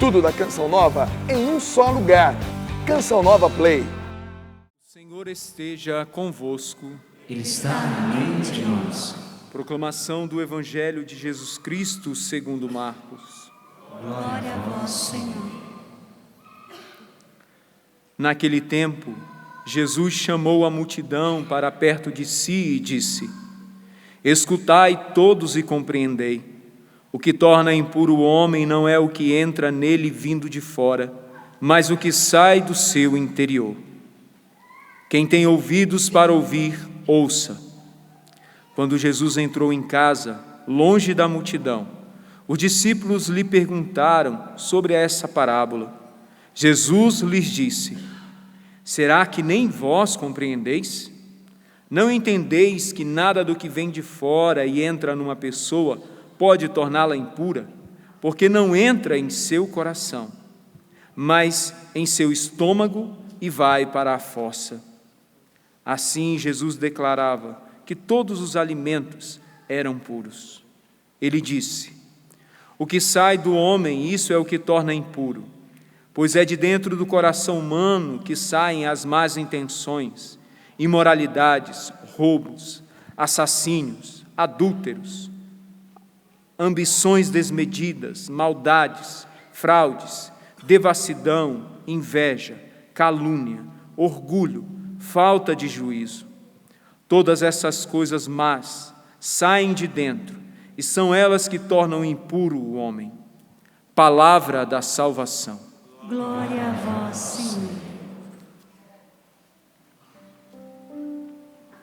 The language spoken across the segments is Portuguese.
Tudo da Canção Nova em um só lugar. Canção Nova Play. O Senhor esteja convosco. Ele está no meio de nós. Proclamação do Evangelho de Jesus Cristo segundo Marcos. Glória a vós, Senhor. Naquele tempo, Jesus chamou a multidão para perto de si e disse: Escutai todos e compreendei. O que torna impuro o homem não é o que entra nele vindo de fora, mas o que sai do seu interior. Quem tem ouvidos para ouvir, ouça. Quando Jesus entrou em casa, longe da multidão, os discípulos lhe perguntaram sobre essa parábola. Jesus lhes disse: Será que nem vós compreendeis? Não entendeis que nada do que vem de fora e entra numa pessoa pode torná-la impura, porque não entra em seu coração, mas em seu estômago e vai para a fossa. Assim Jesus declarava que todos os alimentos eram puros. Ele disse: O que sai do homem, isso é o que torna impuro, pois é de dentro do coração humano que saem as más intenções, imoralidades, roubos, assassínios, adúlteros, ambições desmedidas, maldades, fraudes, devassidão, inveja, calúnia, orgulho, falta de juízo. Todas essas coisas más saem de dentro e são elas que tornam impuro o homem. Palavra da salvação. Glória a vós, Senhor.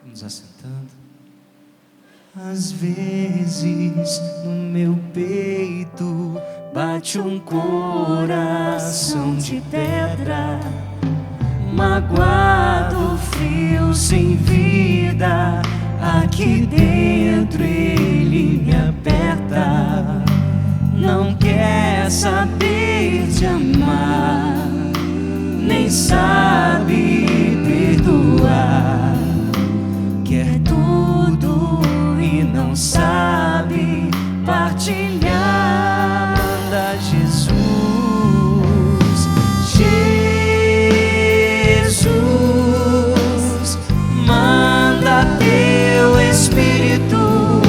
Nos assentando. Às vezes no meu peito bate um coração de pedra, magoado, frio, sem vida. Aqui dentro ele me aperta, não quer saber de amar, nem sabe perdoar. Quer tudo e não sabe partilhar. Manda Jesus, Jesus, manda teu Espírito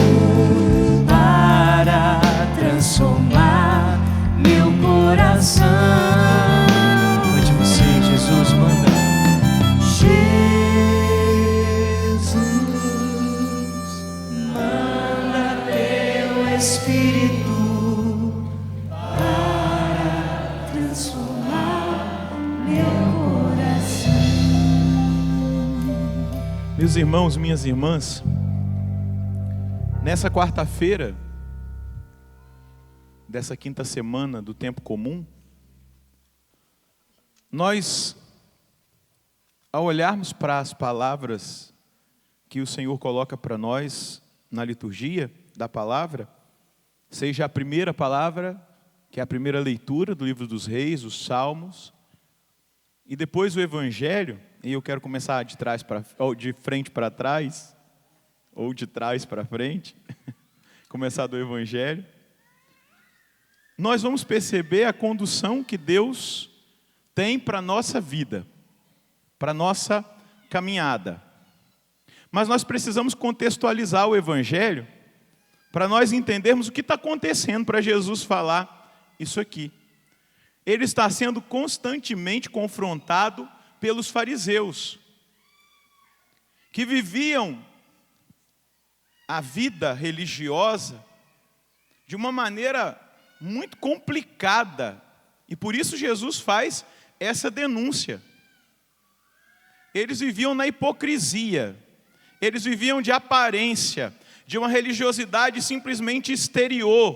para transformar meu coração. Onde você, Jesus, manda. Espírito para transformar meu coração. Meus irmãos, minhas irmãs, nessa quarta-feira dessa quinta semana do tempo comum, nós, ao olharmos para as palavras que o Senhor coloca para nós na liturgia da palavra, seja a primeira palavra, que é a primeira leitura do livro dos Reis, os Salmos, e depois o Evangelho, e eu quero começar de trás para, ou de frente para trás, ou de trás para frente, começar do Evangelho. Nós vamos perceber a condução que Deus tem para a nossa vida, para a nossa caminhada. Mas nós precisamos contextualizar o Evangelho para nós entendermos o que está acontecendo para Jesus falar isso aqui. Ele está sendo constantemente confrontado pelos fariseus, que viviam a vida religiosa de uma maneira muito complicada, e por isso Jesus faz essa denúncia. Eles viviam na hipocrisia, eles viviam de aparência, de uma religiosidade simplesmente exterior,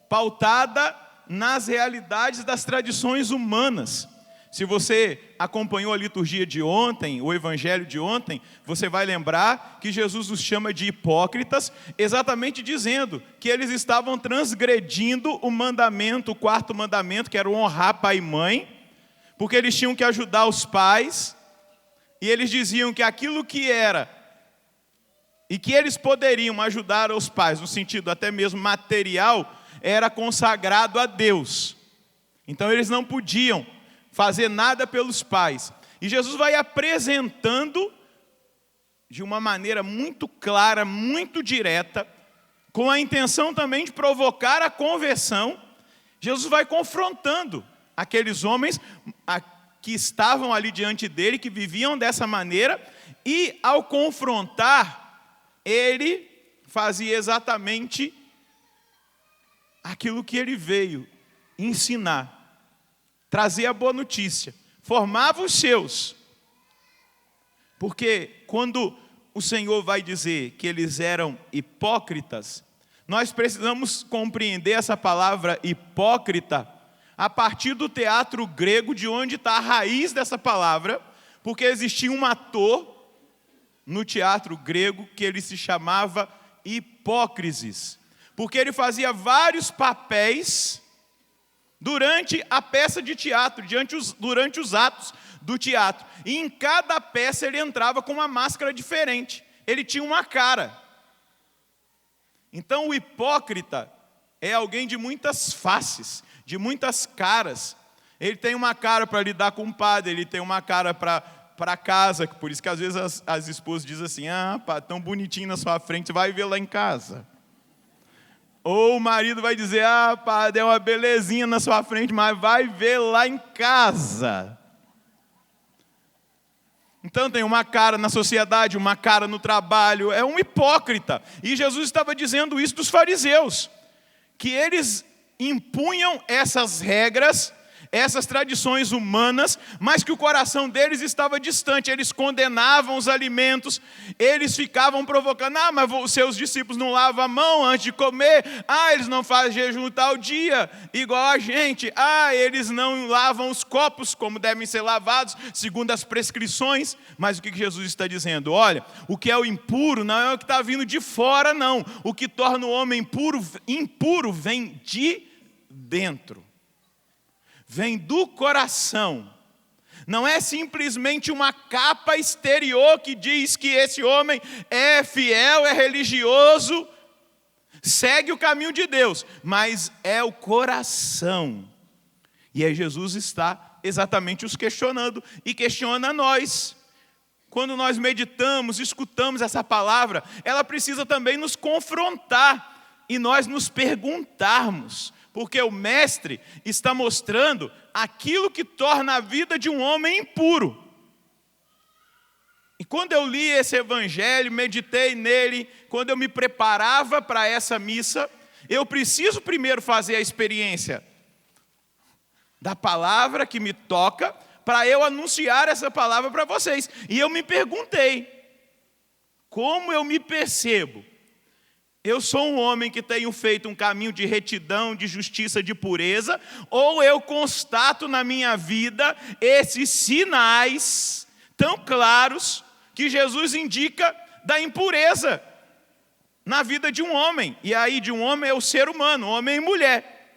pautada nas realidades das tradições humanas. Se você acompanhou a liturgia de ontem, o evangelho de ontem, você vai lembrar que Jesus os chama de hipócritas, exatamente dizendo que eles estavam transgredindo o mandamento, o quarto mandamento, que era o honrar pai e mãe, porque eles tinham que ajudar os pais, e eles diziam que aquilo que era, e que eles poderiam ajudar os pais, no sentido até mesmo material, era consagrado a Deus. Então eles não podiam fazer nada pelos pais. E Jesus vai apresentando de uma maneira muito clara, muito direta, com a intenção também de provocar a conversão. Jesus vai confrontando aqueles homens que estavam ali diante dele, que viviam dessa maneira, e ao confrontar, ele fazia exatamente aquilo que ele veio ensinar, trazer a boa notícia, formava os seus. Porque quando o Senhor vai dizer que eles eram hipócritas, nós precisamos compreender essa palavra hipócrita a partir do teatro grego, de onde está a raiz dessa palavra, porque existia um ator no teatro grego que ele se chamava Hipócrisis, porque ele fazia vários papéis durante a peça de teatro, durante os atos do teatro, e em cada peça ele entrava com uma máscara diferente, ele tinha uma cara. Então o hipócrita é alguém de muitas faces, de muitas caras. Ele tem uma cara para lidar com o padre, ele tem uma cara para casa, por isso que às vezes as esposas dizem assim: ah, pá, tão bonitinho na sua frente, vai ver lá em casa. Ou o marido vai dizer: ah, padre, é uma belezinha na sua frente, mas vai ver lá em casa. Então tem uma cara na sociedade, uma cara no trabalho, é um hipócrita. E Jesus estava dizendo isso dos fariseus, que eles impunham essas regras, essas tradições humanas, mas que o coração deles estava distante. Eles condenavam os alimentos, eles ficavam provocando: ah, mas os seus discípulos não lavam a mão antes de comer, ah, eles não fazem jejum tal dia, igual a gente, ah, eles não lavam os copos como devem ser lavados, segundo as prescrições. Mas o que Jesus está dizendo? Olha, o que é o impuro não é o que está vindo de fora, não. O que torna o homem impuro vem de dentro. Vem do coração. Não é simplesmente uma capa exterior que diz que esse homem é fiel, é religioso, segue o caminho de Deus, mas é o coração. E aí Jesus está exatamente os questionando e questiona nós. Quando nós meditamos, escutamos essa palavra, ela precisa também nos confrontar e nós nos perguntarmos. Porque o mestre está mostrando aquilo que torna a vida de um homem impuro. E quando eu li esse evangelho, meditei nele, quando eu me preparava para essa missa, eu preciso primeiro fazer a experiência da palavra que me toca, para eu anunciar essa palavra para vocês. E eu me perguntei: como eu me percebo? Eu sou um homem que tenho feito um caminho de retidão, de justiça, de pureza, ou eu constato na minha vida esses sinais tão claros que Jesus indica da impureza na vida de um homem? E aí de um homem é o ser humano, homem e mulher.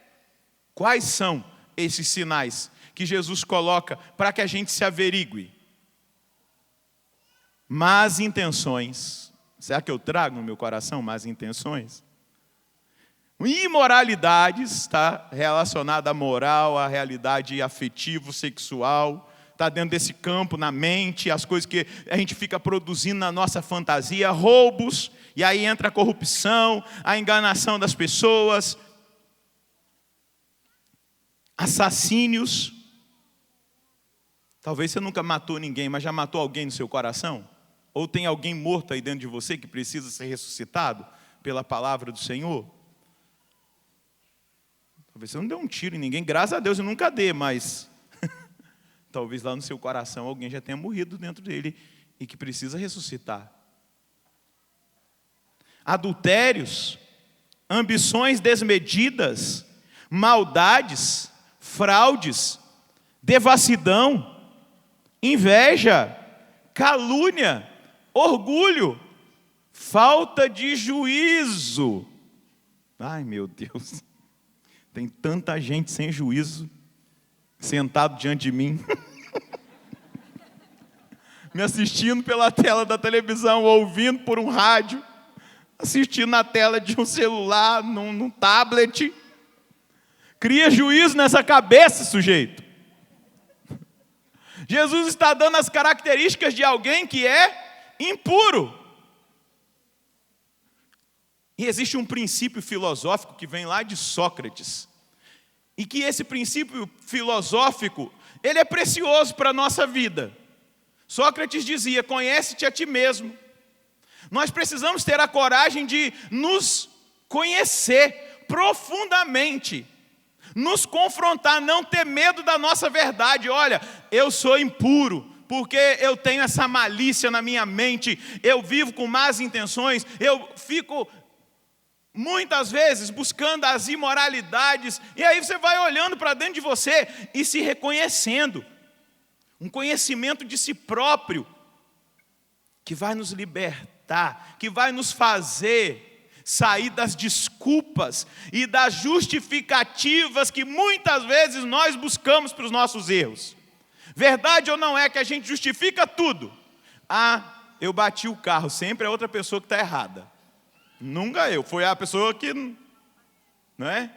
Quais são esses sinais que Jesus coloca para que a gente se averigue? Más intenções. Será que eu trago no meu coração más intenções? Imoralidades, está relacionada à moral, à realidade afetivo, sexual, está dentro desse campo, na mente, as coisas que a gente fica produzindo na nossa fantasia, roubos, e aí entra a corrupção, a enganação das pessoas, assassínios. Talvez você nunca matou ninguém, mas já matou alguém no seu coração? Ou tem alguém morto aí dentro de você que precisa ser ressuscitado pela palavra do Senhor? Talvez você não deu um tiro em ninguém, graças a Deus eu nunca dei, mas talvez lá no seu coração alguém já tenha morrido dentro dele e que precisa ressuscitar. Adultérios, ambições desmedidas, maldades, fraudes, devassidão, inveja, calúnia, orgulho, falta de juízo. Ai, meu Deus, tem tanta gente sem juízo sentado diante de mim, me assistindo pela tela da televisão, ouvindo por um rádio, assistindo na tela de um celular, num tablet. Cria juízo nessa cabeça, sujeito. Jesus está dando as características de alguém que é impuro. E existe um princípio filosófico que vem lá de Sócrates. E que esse princípio filosófico, ele é precioso para a nossa vida. Sócrates dizia: conhece-te a ti mesmo. Nós precisamos ter a coragem de nos conhecer profundamente, nos confrontar, não ter medo da nossa verdade. Olha, eu sou impuro, porque eu tenho essa malícia na minha mente, eu vivo com más intenções, eu fico muitas vezes buscando as imoralidades, e aí você vai olhando para dentro de você e se reconhecendo. Um conhecimento de si próprio, que vai nos libertar, que vai nos fazer sair das desculpas e das justificativas que muitas vezes nós buscamos para os nossos erros. Verdade ou não é que a gente justifica tudo? Ah, eu bati o carro, sempre é outra pessoa que está errada. Nunca eu, foi a pessoa que, não é?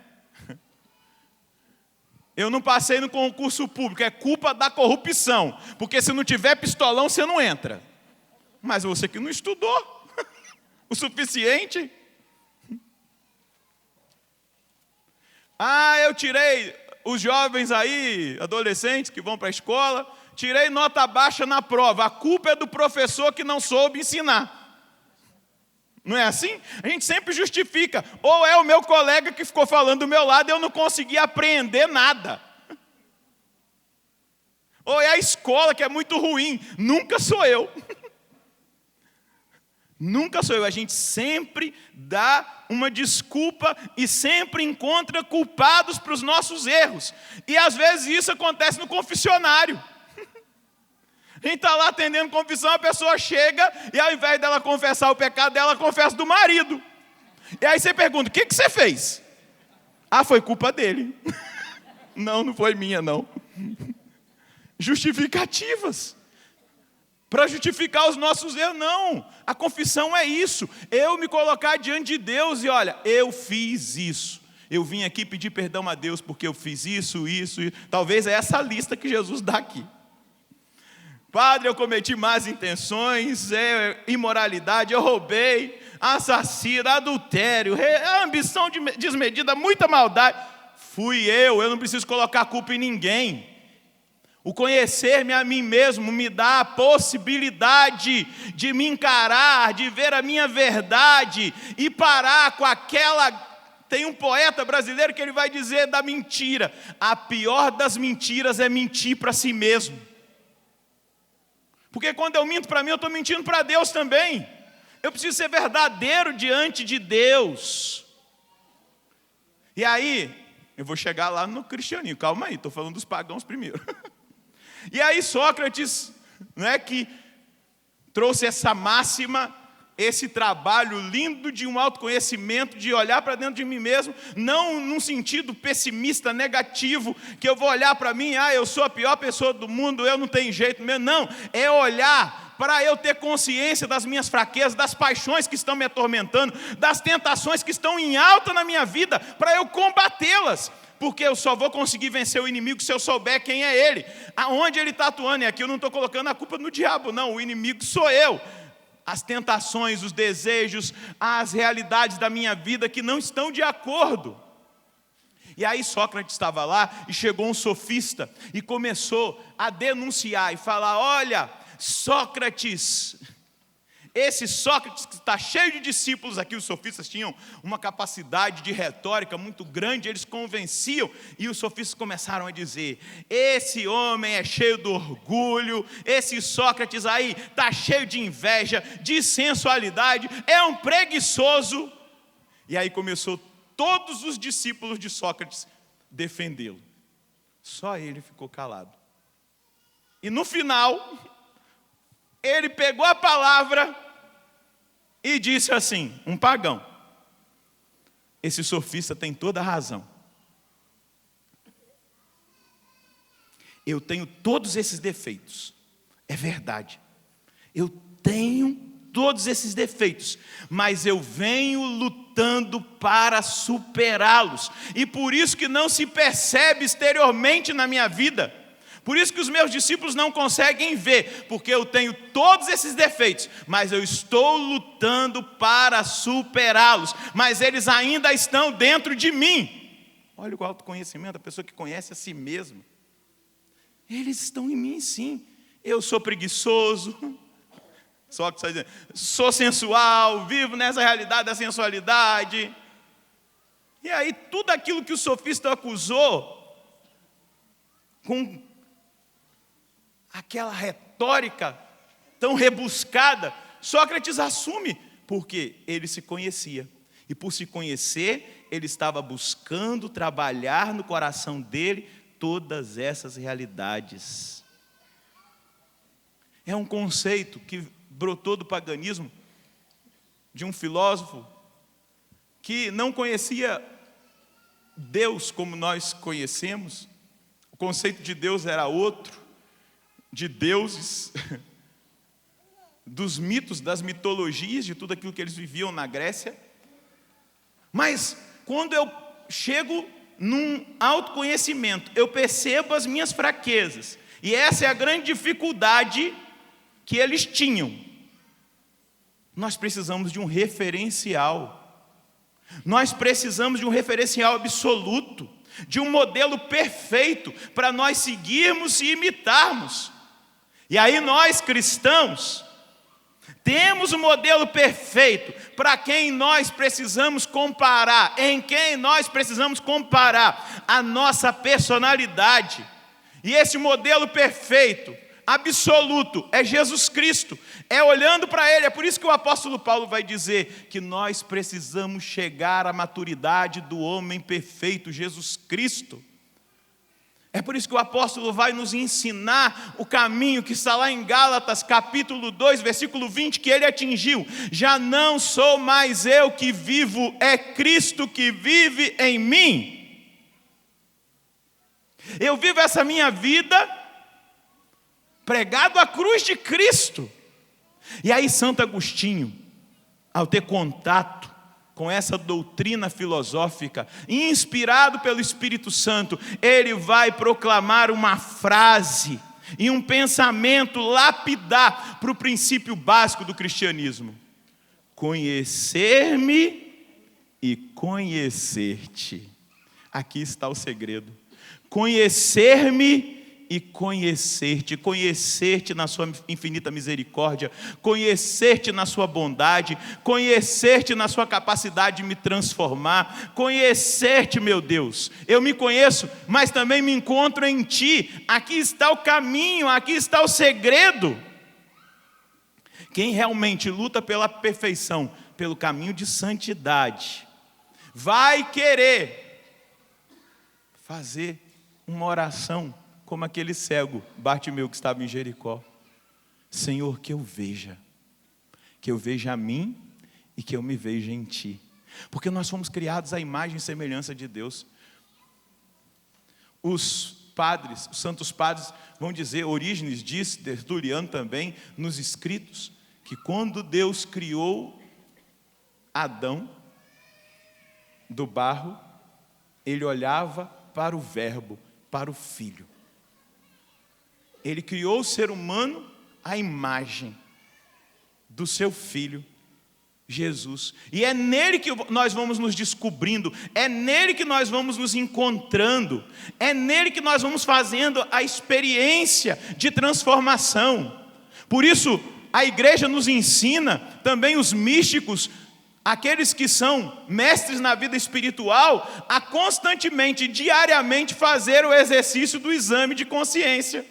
Eu não passei no concurso público, é culpa da corrupção, porque se não tiver pistolão você não entra. Mas você que não estudou o suficiente. Ah, eu tirei os jovens aí, adolescentes que vão para a escola, tirei nota baixa na prova, a culpa é do professor que não soube ensinar. Não é assim? A gente sempre justifica. Ou é o meu colega que ficou falando do meu lado e eu não consegui aprender nada. Ou é a escola que é muito ruim. Nunca sou eu. Nunca sou eu. A gente sempre dá uma desculpa e sempre encontra culpados para os nossos erros. E às vezes isso acontece no confessionário. A gente está lá atendendo confissão, a pessoa chega e ao invés dela confessar o pecado dela, ela confessa do marido. E aí você pergunta: o que você fez? Ah, foi culpa dele. Não foi minha, não. Justificativas. Para justificar os nossos erros, não. A confissão é isso. Eu me colocar diante de Deus e olha, eu fiz isso. Eu vim aqui pedir perdão a Deus porque eu fiz isso. Talvez é essa lista que Jesus dá aqui. Padre, eu cometi más intenções, imoralidade, eu roubei, assassino, adultério, ambição desmedida, muita maldade. Fui eu não preciso colocar a culpa em ninguém. O conhecer-me a mim mesmo me dá a possibilidade de me encarar, de ver a minha verdade e parar com aquela... Tem um poeta brasileiro que ele vai dizer da mentira: a pior das mentiras é mentir para si mesmo. Porque quando eu minto para mim, eu estou mentindo para Deus também. Eu preciso ser verdadeiro diante de Deus. E aí, eu vou chegar lá no cristianismo. Calma aí, estou falando dos pagãos primeiro. E aí Sócrates, que trouxe essa máxima, esse trabalho lindo de um autoconhecimento, de olhar para dentro de mim mesmo, não num sentido pessimista, negativo, que eu vou olhar para mim, eu sou a pior pessoa do mundo, eu não tenho jeito mesmo. Não, é olhar para eu ter consciência das minhas fraquezas, das paixões que estão me atormentando, das tentações que estão em alta na minha vida, para eu combatê-las. Porque eu só vou conseguir vencer o inimigo se eu souber quem é ele, aonde ele está atuando. E aqui eu não estou colocando a culpa no diabo, não, o inimigo sou eu. As tentações, os desejos, as realidades da minha vida que não estão de acordo. E aí Sócrates estava lá e chegou um sofista e começou a denunciar e falar: olha, Sócrates, esse Sócrates que está cheio de discípulos aqui, os sofistas tinham uma capacidade de retórica muito grande, eles convenciam, e os sofistas começaram a dizer: esse homem é cheio de orgulho, esse Sócrates aí está cheio de inveja, de sensualidade, é um preguiçoso. E aí começou todos os discípulos de Sócrates defendê-lo. Só ele ficou calado. E no final, ele pegou a palavra e disse assim, um pagão: esse sofista tem toda a razão. Eu tenho todos esses defeitos. É verdade. Eu tenho todos esses defeitos, mas eu venho lutando para superá-los. E por isso que não se percebe exteriormente na minha vida. Por isso que os meus discípulos não conseguem ver, porque eu tenho todos esses defeitos, mas eu estou lutando para superá-los, mas eles ainda estão dentro de mim. Olha o autoconhecimento, a pessoa que conhece a si mesma. Eles estão em mim, sim. Eu sou preguiçoso, sou sensual, vivo nessa realidade da sensualidade. E aí tudo aquilo que o sofista acusou, com aquela retórica tão rebuscada, Sócrates assume, porque ele se conhecia. E por se conhecer, ele estava buscando trabalhar no coração dele todas essas realidades. É um conceito que brotou do paganismo, de um filósofo que não conhecia Deus como nós conhecemos. O conceito de Deus era outro, de deuses, dos mitos, das mitologias, de tudo aquilo que eles viviam na Grécia. Mas quando eu chego num autoconhecimento, eu percebo as minhas fraquezas, e essa é a grande dificuldade que eles tinham. Nós precisamos de um referencial. Nós precisamos de um referencial absoluto, de um modelo perfeito para nós seguirmos e imitarmos. E aí nós, cristãos, temos um modelo perfeito para quem nós precisamos comparar, em quem nós precisamos comparar a nossa personalidade. E esse modelo perfeito, absoluto, é Jesus Cristo, é olhando para Ele. É por isso que o apóstolo Paulo vai dizer que nós precisamos chegar à maturidade do homem perfeito, Jesus Cristo. É por isso que o apóstolo vai nos ensinar o caminho que está lá em Gálatas, capítulo 2, versículo 20, que ele atingiu. Já não sou mais eu que vivo, é Cristo que vive em mim. Eu vivo essa minha vida pregado à cruz de Cristo. E aí Santo Agostinho, ao ter contato com essa doutrina filosófica, inspirado pelo Espírito Santo, ele vai proclamar uma frase e um pensamento lapidar para o princípio básico do cristianismo: conhecer-me e conhecer-te. Aqui está o segredo. Conhecer-me e conhecer-te, conhecer-te na sua infinita misericórdia, conhecer-te na sua bondade, conhecer-te na sua capacidade de me transformar, conhecer-te, meu Deus. Eu me conheço, mas também me encontro em ti. Aqui está o caminho, aqui está o segredo. Quem realmente luta pela perfeição, pelo caminho de santidade, vai querer fazer uma oração como aquele cego, Bartimeu, que estava em Jericó. Senhor, que eu veja a mim e que eu me veja em Ti. Porque nós fomos criados à imagem e semelhança de Deus. Os padres, os santos padres vão dizer, Orígenes diz, Tertuliano também, nos escritos, que quando Deus criou Adão do barro, Ele olhava para o Verbo, para o Filho. Ele criou o ser humano à imagem do seu Filho, Jesus. E é nele que nós vamos nos descobrindo, é nele que nós vamos nos encontrando, é nele que nós vamos fazendo a experiência de transformação. Por isso, a igreja nos ensina, também os místicos, aqueles que são mestres na vida espiritual, a constantemente, diariamente fazer o exercício do exame de consciência.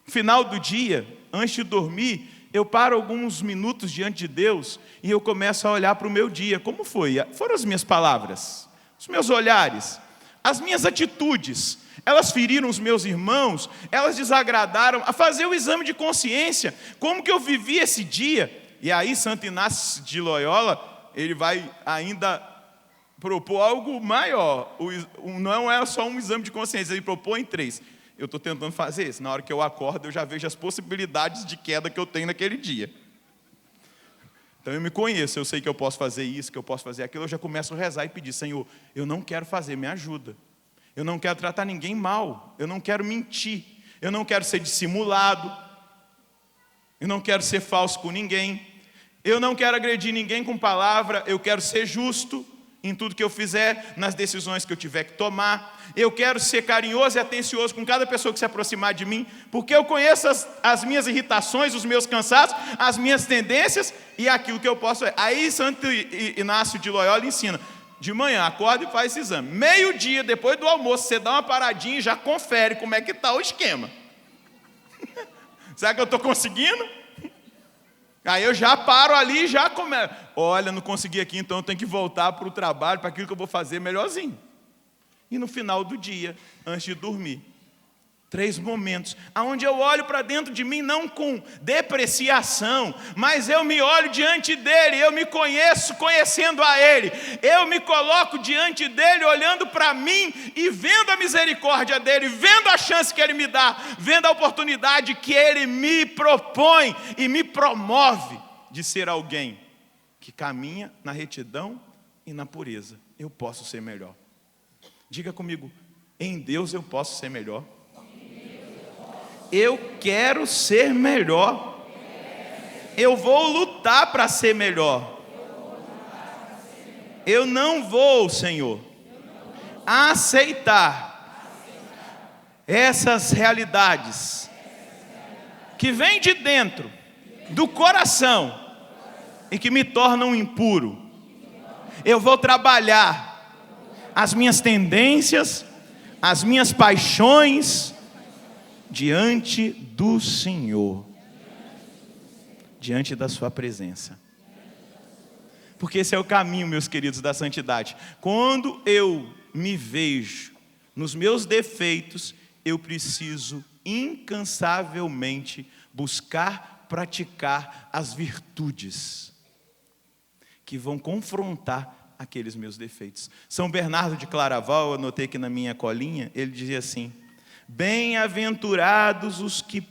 No final do dia, antes de dormir, eu paro alguns minutos diante de Deus e eu começo a olhar para o meu dia. Como foi? Foram as minhas palavras, os meus olhares, as minhas atitudes. Elas feriram os meus irmãos, elas desagradaram. A fazer o exame de consciência. Como que eu vivi esse dia? E aí Santo Inácio de Loyola, ele vai ainda propor algo maior. Não é só um exame de consciência, ele propõe 3. eu estou tentando fazer isso. Na hora que eu acordo, eu já vejo as possibilidades de queda que eu tenho naquele dia. Então eu me conheço, eu sei que eu posso fazer isso, que eu posso fazer aquilo, eu já começo a rezar e pedir: Senhor, eu não quero fazer, me ajuda. Eu não quero tratar ninguém mal, eu não quero mentir, eu não quero ser dissimulado, eu não quero ser falso com ninguém, eu não quero agredir ninguém com palavra, eu quero ser justo em tudo que eu fizer, nas decisões que eu tiver que tomar. Eu quero ser carinhoso e atencioso com cada pessoa que se aproximar de mim, porque eu conheço as minhas irritações, os meus cansaços, as minhas tendências e aquilo que eu posso fazer. Aí Santo Inácio de Loyola ensina: de manhã, acorda e faz esse exame. Meio-dia, depois do almoço, você dá uma paradinha e já confere como é que está o esquema. Será que eu estou conseguindo? Aí eu já paro ali e já começo. Olha, não consegui aqui, então eu tenho que voltar para o trabalho, para aquilo que eu vou fazer melhorzinho. E no final do dia, antes de dormir, 3 momentos, onde eu olho para dentro de mim, não com depreciação, mas eu me olho diante dele, eu me conheço conhecendo a ele, eu me coloco diante dele, olhando para mim e vendo a misericórdia dele, vendo a chance que ele me dá, vendo a oportunidade que ele me propõe e me promove de ser alguém que caminha na retidão e na pureza. Eu posso ser melhor. Diga comigo: em Deus eu posso ser melhor. Eu quero ser melhor. Eu vou lutar para ser melhor. Eu não vou, Senhor, aceitar essas realidades que vêm de dentro do coração e que me tornam impuro. Eu vou trabalhar as minhas tendências, as minhas paixões diante do Senhor, diante da sua presença. Porque esse é o caminho, meus queridos, da santidade. Quando eu me vejo nos meus defeitos, eu preciso incansavelmente buscar praticar as virtudes que vão confrontar aqueles meus defeitos. São Bernardo de Claraval, eu anotei aqui na minha colinha, ele dizia assim: bem-aventurados os que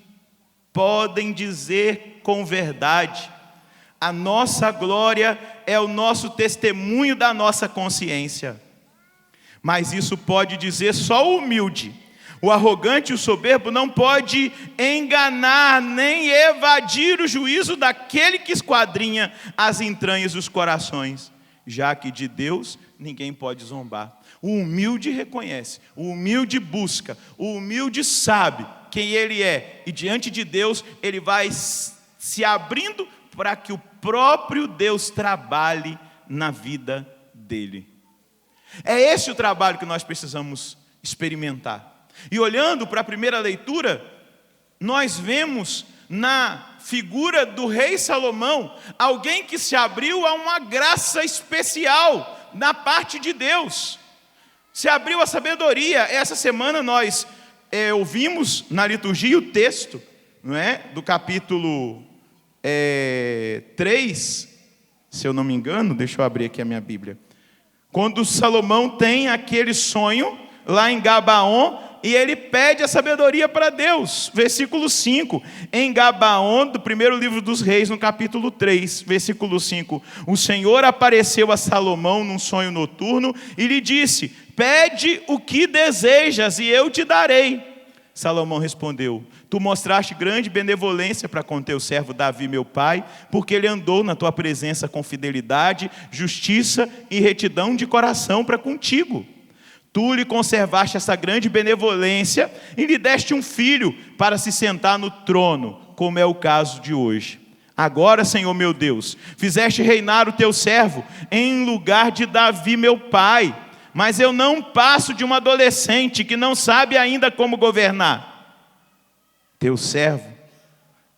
podem dizer com verdade: a nossa glória é o nosso testemunho da nossa consciência. Mas isso pode dizer só o humilde. O arrogante e o soberbo não pode enganar nem evadir o juízo daquele que esquadrinha as entranhas dos corações, já que de Deus ninguém pode zombar. O humilde reconhece, o humilde busca, o humilde sabe quem ele é, e diante de Deus ele vai se abrindo para que o próprio Deus trabalhe na vida dele. É esse o trabalho que nós precisamos experimentar. E olhando para a primeira leitura, nós vemos na figura do rei Salomão alguém que se abriu a uma graça especial da parte de Deus. Se abriu a sabedoria. Essa semana nós ouvimos na liturgia o texto, não é? Do capítulo 3, se eu não me engano, deixa eu abrir aqui a minha Bíblia. Quando Salomão tem aquele sonho lá em Gabaon, e ele pede a sabedoria para Deus. Versículo 5, em Gabaon, do primeiro livro dos reis, no capítulo 3, versículo 5. O Senhor apareceu a Salomão num sonho noturno e lhe disse: pede o que desejas e eu te darei. Salomão respondeu: tu mostraste grande benevolência para com teu servo Davi, meu pai, porque ele andou na tua presença com fidelidade, justiça e retidão de coração para contigo. Tu lhe conservaste essa grande benevolência e lhe deste um filho para se sentar no trono, como é o caso de hoje. Agora, Senhor meu Deus, fizeste reinar o teu servo em lugar de Davi, meu pai, mas eu não passo de uma adolescente que não sabe ainda como governar. Teu servo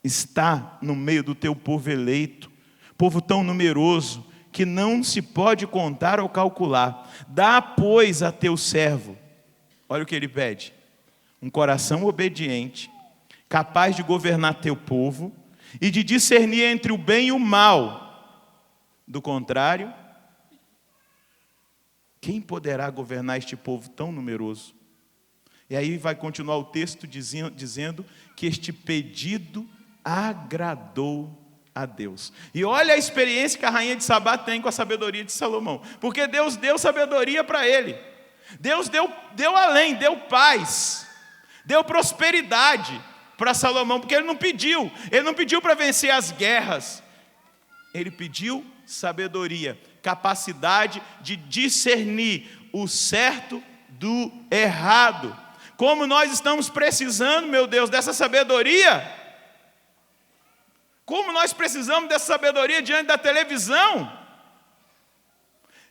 está no meio do teu povo eleito, povo tão numeroso que não se pode contar ou calcular. Dá, pois, a teu servo, olha o que ele pede, um coração obediente, capaz de governar teu povo e de discernir entre o bem e o mal. Do contrário, quem poderá governar este povo tão numeroso? E aí vai continuar o texto dizendo que este pedido agradou a Deus. E olha a experiência que a rainha de Sabá tem com a sabedoria de Salomão. Porque Deus deu sabedoria para ele. Deus deu além, deu paz, deu prosperidade para Salomão, porque ele não pediu para vencer as guerras, ele pediu sabedoria, capacidade de discernir o certo do errado. Como nós estamos precisando, meu Deus, dessa sabedoria. Como nós precisamos dessa sabedoria diante da televisão,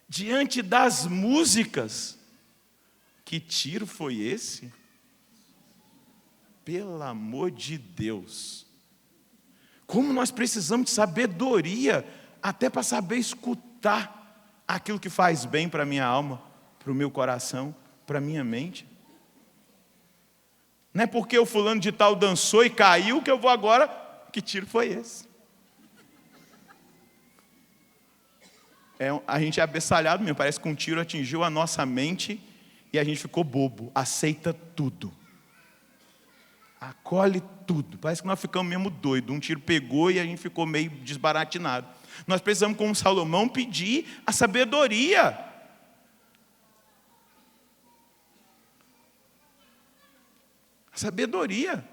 diante das músicas. Que tiro foi esse? Pelo amor de Deus. Como nós precisamos de sabedoria, até para saber escutar aquilo que faz bem para a minha alma, para o meu coração, para a minha mente. Não é porque o fulano de tal dançou e caiu que eu vou agora. Que tiro foi esse? A gente é abestalhado mesmo, parece que um tiro atingiu a nossa mente e a gente ficou bobo, aceita tudo, acolhe tudo, parece que nós ficamos mesmo doidos, um tiro pegou e a gente ficou meio desbaratinado. Nós precisamos, como Salomão, pedir a sabedoria. A sabedoria.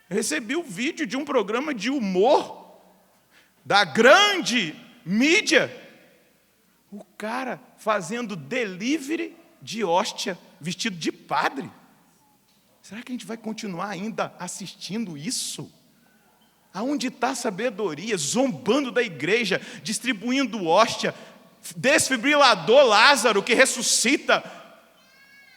Eu recebi o vídeo de um programa de humor da grande mídia, o cara fazendo delivery de hóstia, vestido de padre. Será que a gente vai continuar ainda assistindo isso? Aonde está a sabedoria? Zombando da igreja, distribuindo hóstia, desfibrilador Lázaro que ressuscita,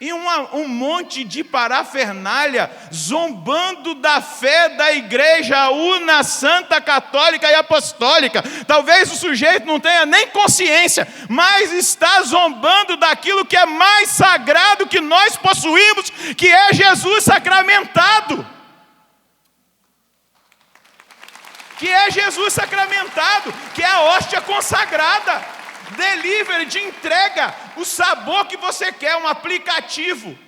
e um monte de parafernália, zombando da fé da igreja una, santa, católica e apostólica. Talvez o sujeito não tenha nem consciência, mas está zombando daquilo que é mais sagrado que nós possuímos, que é Jesus sacramentado. Que é Jesus sacramentado, que é a hóstia consagrada. Delivery, de entrega, o sabor que você quer, um aplicativo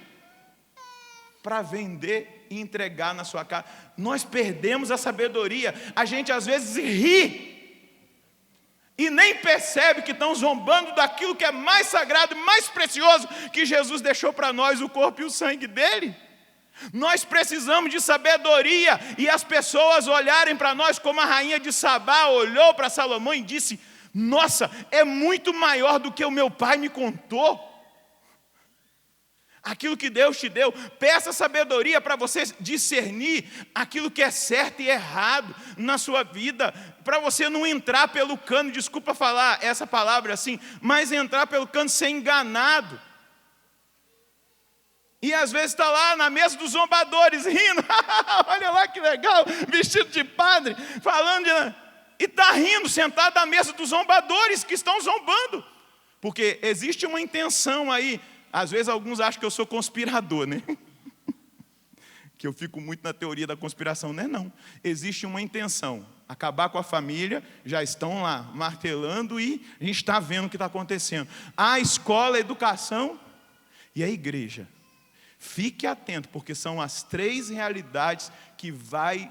para vender e entregar na sua casa. Nós perdemos a sabedoria. A gente às vezes ri e nem percebe que estão zombando daquilo que é mais sagrado e mais precioso que Jesus deixou para nós, o corpo e o sangue dele. Nós precisamos de sabedoria, e as pessoas olharem para nós como a rainha de Sabá olhou para Salomão e disse: nossa, é muito maior do que o meu pai me contou. Aquilo que Deus te deu, peça sabedoria para você discernir aquilo que é certo e errado na sua vida, para você não entrar pelo cano, desculpa falar essa palavra assim, mas entrar pelo cano ser enganado. E às vezes está lá na mesa dos zombadores, rindo, olha lá que legal, vestido de padre, falando de... E está rindo, sentado à mesa dos zombadores que estão zombando. Porque existe uma intenção aí. Às vezes alguns acham que eu sou conspirador, né? Que eu fico muito na teoria da conspiração. Não é não. Existe uma intenção. Acabar com a família, já estão lá martelando e a gente está vendo o que está acontecendo. A escola, a educação e a igreja. Fique atento, porque são as três realidades que vai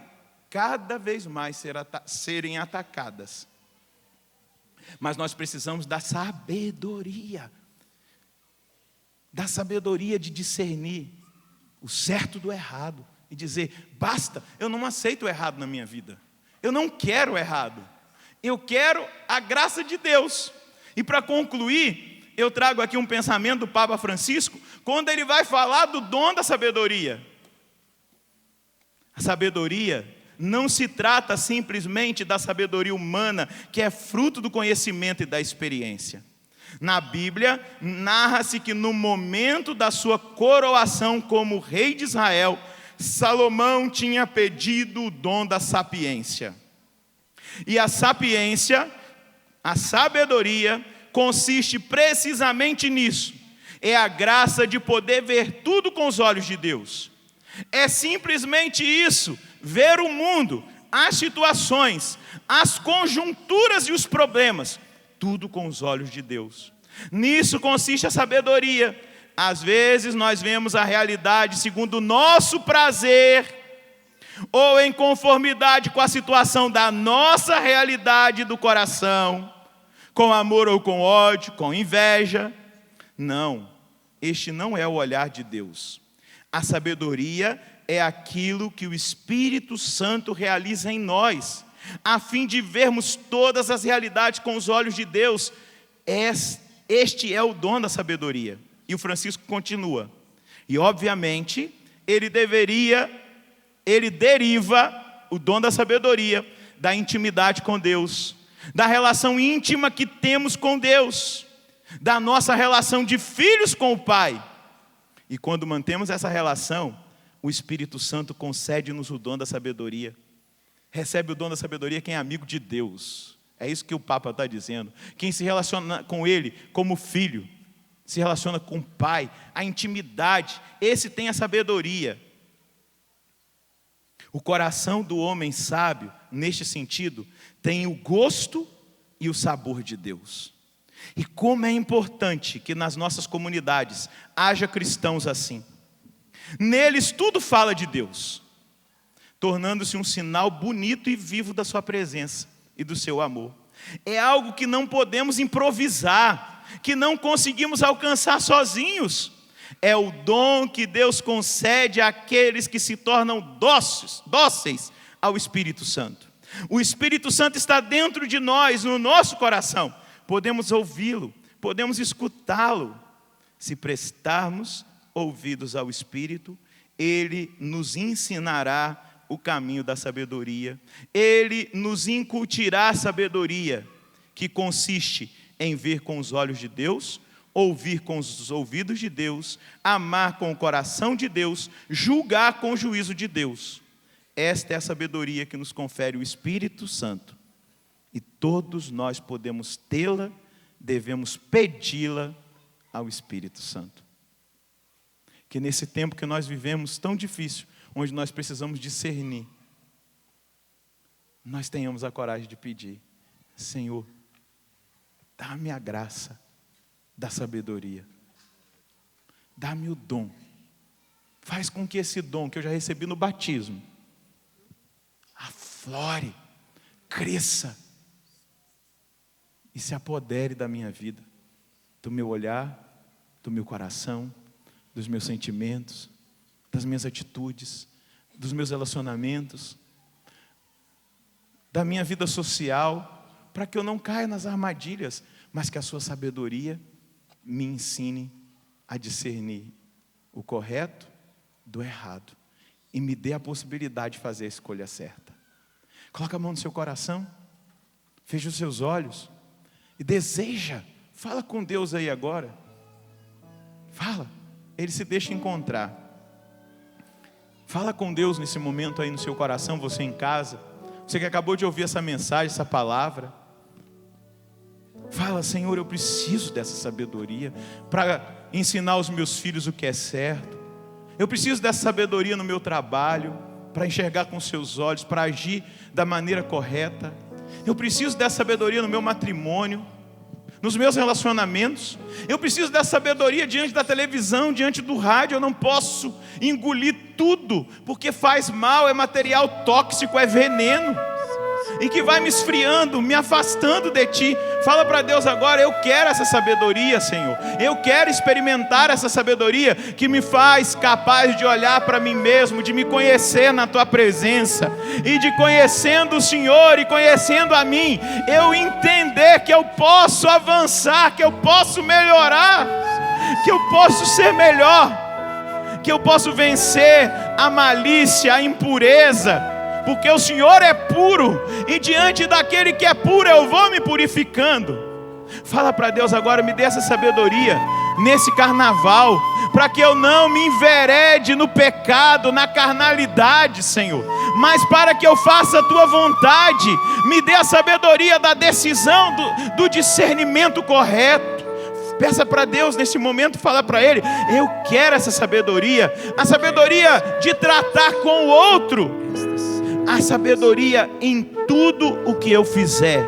cada vez mais serem atacadas. Mas nós precisamos da sabedoria de discernir o certo do errado e dizer: basta, eu não aceito o errado na minha vida, eu não quero o errado, eu quero a graça de Deus. E para concluir, eu trago aqui um pensamento do Papa Francisco, quando ele vai falar do dom da sabedoria. A sabedoria não se trata simplesmente da sabedoria humana, que é fruto do conhecimento e da experiência. Na Bíblia, narra-se que no momento da sua coroação como rei de Israel, Salomão tinha pedido o dom da sapiência. E a sapiência, a sabedoria, consiste precisamente nisso. É a graça de poder ver tudo com os olhos de Deus. É simplesmente isso, ver o mundo, as situações, as conjunturas e os problemas, tudo com os olhos de Deus. Nisso consiste a sabedoria, Às vezes nós vemos a realidade segundo o nosso prazer, ou em conformidade com a situação da nossa realidade do coração, com amor ou com ódio, com inveja. Não, este não é o olhar de Deus. A sabedoria é aquilo que o Espírito Santo realiza em nós, a fim de vermos todas as realidades com os olhos de Deus. Este é o dom da sabedoria. E o Francisco continua. E obviamente, ele deriva o dom da sabedoria da intimidade com Deus, da relação íntima que temos com Deus, da nossa relação de filhos com o Pai. E quando mantemos essa relação, o Espírito Santo concede-nos o dom da sabedoria. Recebe o dom da sabedoria quem é amigo de Deus. É isso que o Papa está dizendo. Quem se relaciona com Ele como filho, se relaciona com o Pai, a intimidade, esse tem a sabedoria. O coração do homem sábio, neste sentido, tem o gosto e o sabor de Deus. E como é importante que nas nossas comunidades haja cristãos assim. Neles tudo fala de Deus, tornando-se um sinal bonito e vivo da sua presença e do seu amor. É algo que não podemos improvisar, que não conseguimos alcançar sozinhos. É o dom que Deus concede àqueles que se tornam dóceis ao Espírito Santo. O Espírito Santo está dentro de nós, no nosso coração. Podemos ouvi-lo, podemos escutá-lo. Se prestarmos ouvidos ao Espírito, Ele nos ensinará o caminho da sabedoria. Ele nos incutirá a sabedoria, que consiste em ver com os olhos de Deus, ouvir com os ouvidos de Deus, amar com o coração de Deus, julgar com o juízo de Deus. Esta é a sabedoria que nos confere o Espírito Santo. E todos nós podemos tê-la, devemos pedi-la ao Espírito Santo. Que nesse tempo que nós vivemos tão difícil, onde nós precisamos discernir, nós tenhamos a coragem de pedir: Senhor, dá-me a graça da sabedoria, dá-me o dom, faz com que esse dom que eu já recebi no batismo aflore, cresça e se apodere da minha vida, do meu olhar, do meu coração, dos meus sentimentos, das minhas atitudes, dos meus relacionamentos, da minha vida social, para que eu não caia nas armadilhas, mas que a sua sabedoria me ensine a discernir o correto do errado e me dê a possibilidade de fazer a escolha certa. Coloca a mão no seu coração, feche os seus olhos e deseja, fala com Deus aí agora. Fala, Ele se deixa encontrar. Fala com Deus nesse momento aí no seu coração, você em casa, você que acabou de ouvir essa mensagem, essa palavra. Fala: Senhor, eu preciso dessa sabedoria para ensinar aos meus filhos o que é certo. Eu preciso dessa sabedoria no meu trabalho, para enxergar com seus olhos, para agir da maneira correta. Eu preciso dessa sabedoria no meu matrimônio, nos meus relacionamentos. Eu preciso dessa sabedoria diante da televisão, diante do rádio. Eu não posso engolir tudo, porque faz mal, é material tóxico, é veneno, e que vai me esfriando, me afastando de Ti. Fala para Deus agora: eu quero essa sabedoria, Senhor. Eu quero experimentar essa sabedoria que me faz capaz de olhar para mim mesmo, de me conhecer na Tua presença, e de conhecendo o Senhor e conhecendo a mim, eu entender que eu posso avançar, que eu posso melhorar, que eu posso ser melhor, que eu posso vencer a malícia, a impureza, porque o Senhor é puro, e diante daquele que é puro eu vou me purificando. Fala para Deus agora: me dê essa sabedoria nesse carnaval, para que eu não me enverede no pecado, na carnalidade, Senhor, mas para que eu faça a Tua vontade. Me dê a sabedoria da decisão, do discernimento correto. Peça para Deus nesse momento, fala para Ele: eu quero essa sabedoria, a sabedoria de tratar com o outro, a sabedoria em tudo o que eu fizer,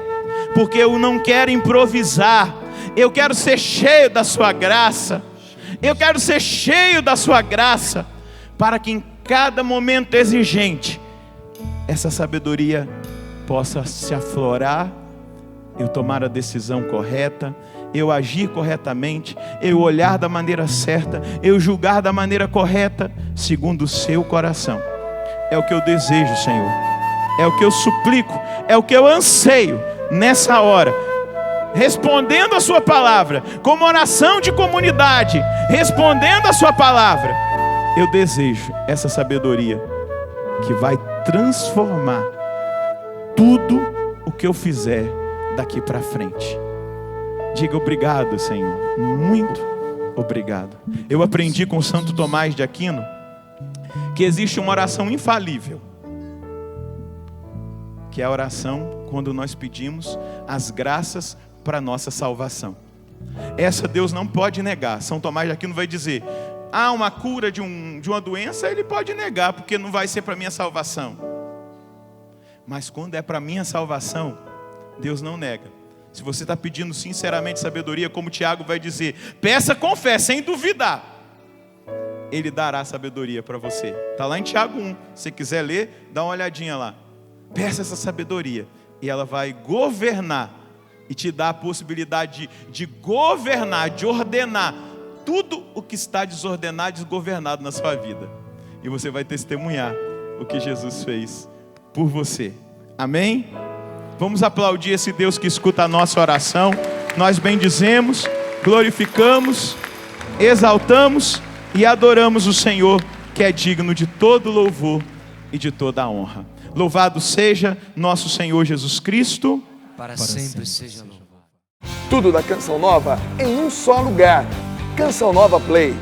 porque eu não quero improvisar, eu quero ser cheio da Sua graça, Eu quero ser cheio da sua graça, para que em cada momento exigente, essa sabedoria possa se aflorar, eu tomar a decisão correta, eu agir corretamente, eu olhar da maneira certa, eu julgar da maneira correta, segundo o seu coração. É o que eu desejo, Senhor. É o que eu suplico, é o que eu anseio nessa hora. Respondendo a sua palavra, como oração de comunidade, respondendo a sua palavra, eu desejo essa sabedoria que vai transformar tudo o que eu fizer daqui para frente. Diga obrigado, Senhor, muito obrigado. Eu aprendi com Santo Tomás de Aquino que existe uma oração infalível, que é a oração quando nós pedimos as graças para a nossa salvação. Essa Deus não pode negar. São Tomás de Aquino vai dizer: uma cura de uma doença, ele pode negar, porque não vai ser para minha salvação. Mas quando é para minha salvação, Deus não nega. Se você está pedindo sinceramente sabedoria, como Tiago vai dizer, peça com fé, sem duvidar, Ele dará sabedoria para você. Está lá em Tiago 1, se você quiser ler, dá uma olhadinha lá. Peça essa sabedoria, e ela vai governar, e te dá a possibilidade de governar, de ordenar tudo o que está desordenado e desgovernado na sua vida. E você vai testemunhar o que Jesus fez por você. Amém? Vamos aplaudir esse Deus que escuta a nossa oração. Nós bendizemos, glorificamos, exaltamos e adoramos o Senhor, que é digno de todo louvor e de toda a honra. Louvado seja nosso Senhor Jesus Cristo. Para sempre seja louvado. Tudo da Canção Nova em um só lugar. Canção Nova Play.